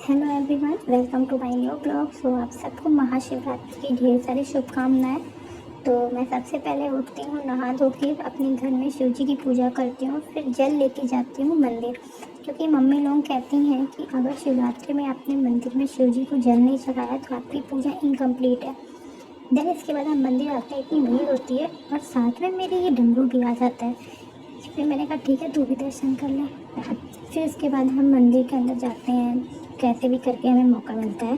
Hello everyone, welcome to my new blog. So आप सबको महाशिवरात्रि की ढेर सारी शुभकामनाएं। तो मैं सबसे पहले उठती हूँ, नहा धो के अपने घर में शिव जी की पूजा करती हूँ, फिर जल लेके जाती हूँ मंदिर, क्योंकि मम्मी लोग कहती हैं कि अगर शिवरात्रि में आपने मंदिर में शिव जी को जल नहीं चढ़ाया तो आपकी पूजा इनकम्प्लीट है। देन इसके बाद हम मंदिर आते हैं, इतनी भीड़ होती है और साथ में मेरे ये डमरू भी आ जाता है। फिर मैंने कहा ठीक है, तू भी दर्शन कर ले। फिर इसके बाद हम मंदिर के अंदर जाते हैं, कैसे भी करके हमें मौका मिलता है।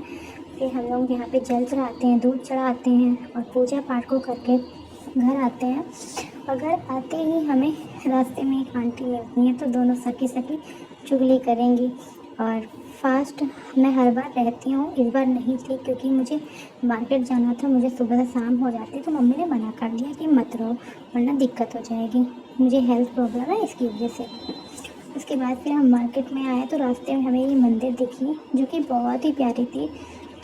फिर हम लोग यहाँ पे जल चढ़ाते हैं, दूध चढ़ाते हैं और पूजा पाठ को करके घर आते हैं। और घर आते ही हमें रास्ते में एक आंटी मिलती हैं, तो दोनों सखी सखी चुगली करेंगी। और फास्ट मैं हर बार रहती हूँ, इस बार नहीं थी क्योंकि मुझे मार्केट जाना था, मुझे सुबह से शाम हो जाती, तो मम्मी ने मना कर दिया कि मत रहो वरना दिक्कत हो जाएगी, मुझे हेल्थ प्रॉब्लम है इसकी वजह से। उसके बाद फिर हम मार्केट में आए तो रास्ते में हमें ये मंदिर दिखी जो कि बहुत ही प्यारी थी।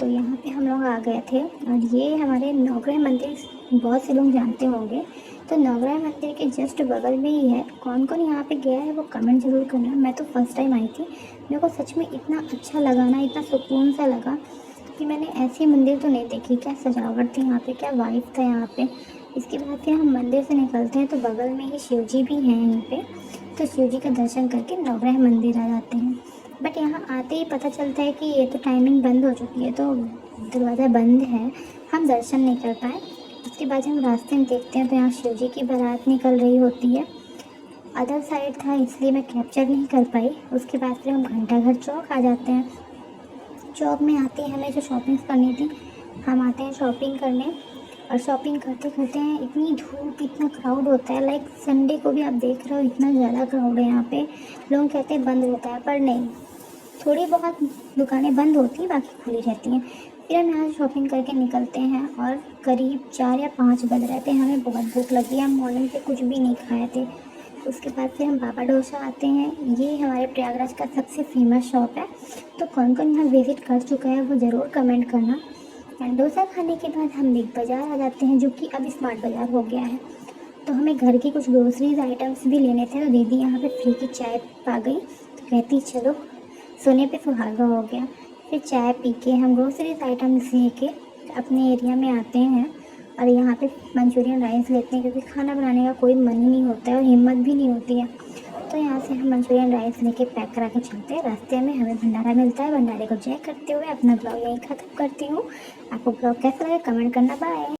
तो यहाँ पे हम लोग आ गए थे और ये हमारे नवग्रह मंदिर बहुत से लोग जानते होंगे। तो नवग्रह मंदिर के जस्ट बगल में ही है। कौन कौन यहाँ पे गया है वो कमेंट ज़रूर करना। मैं तो फर्स्ट टाइम आई थी, मेरे को सच में इतना अच्छा लगा ना, इतना सुकून सा लगा कि मैंने ऐसी मंदिर तो नहीं देखी। क्या सजावट थी यहाँ पे, क्या वाइब था यहाँ पे। इसके बाद फिर हम मंदिर से निकलते हैं तो बगल में ही शिव जी भी हैं यहीं पे, तो शिव जी का दर्शन करके नवग्रह मंदिर आ जाते हैं। बट यहाँ आते ही पता चलता है कि ये तो टाइमिंग बंद हो चुकी है, तो दरवाज़ा बंद है, हम दर्शन नहीं कर पाए। उसके बाद हम रास्ते में देखते हैं तो यहाँ शिव जी की बारात निकल रही होती है। अदर साइड था इसलिए मैं कैप्चर नहीं कर पाई। उसके बाद फिर हम घंटाघर चौक आ जाते हैं। चौक में आते ही हमें जो शॉपिंग करनी थी, हम आते हैं शॉपिंग करने। और शॉपिंग करते करते हैं, इतनी धूप, इतना क्राउड होता है, लाइक संडे को भी आप देख रहे हो इतना ज़्यादा क्राउड है यहाँ पे। लोग कहते हैं बंद होता है, पर नहीं, थोड़ी बहुत दुकानें बंद होती हैं, बाकी खुली रहती हैं। फिर हम यहाँ से शॉपिंग करके निकलते हैं और करीब 4 या 5 बज रहे थे। हमें बहुत भूख लगी, हम मॉर्निंग से कुछ भी नहीं खाए थे। उसके बाद फिर हम बाबा डोसा आते हैं। ये हमारे प्रयागराज का सबसे फेमस शॉप है, तो कौन कौन यहाँ विज़िट कर चुका है वो ज़रूर कमेंट करना। एंड डोसा खाने के बाद हम बिग बाज़ार आ जाते हैं, जो कि अब स्मार्ट बाज़ार हो गया है। तो हमें घर की कुछ ग्रोसरीज आइटम्स भी लेने थे, तो दीदी यहाँ पे फ्री की चाय पा गई, तो कहती चलो, सोने पे सुहागा हो गया। फिर चाय पी के हम ग्रोसरीज आइटम्स लेके अपने एरिया में आते हैं और यहाँ पे मंचूरियन राइस लेते हैं, क्योंकि खाना बनाने का कोई मन ही नहीं होता है और हिम्मत भी नहीं होती है। तो यहाँ से हम मंचूरियन राइस लेके पैक करा के चलते हैं। रास्ते में हमें भंडारा मिलता है, भंडारे को चेक करते हुए अपना ब्लॉग यहीं ख़त्म करती हूँ। आपको ब्लॉग कैसा लगा कमेंट करना। बाय।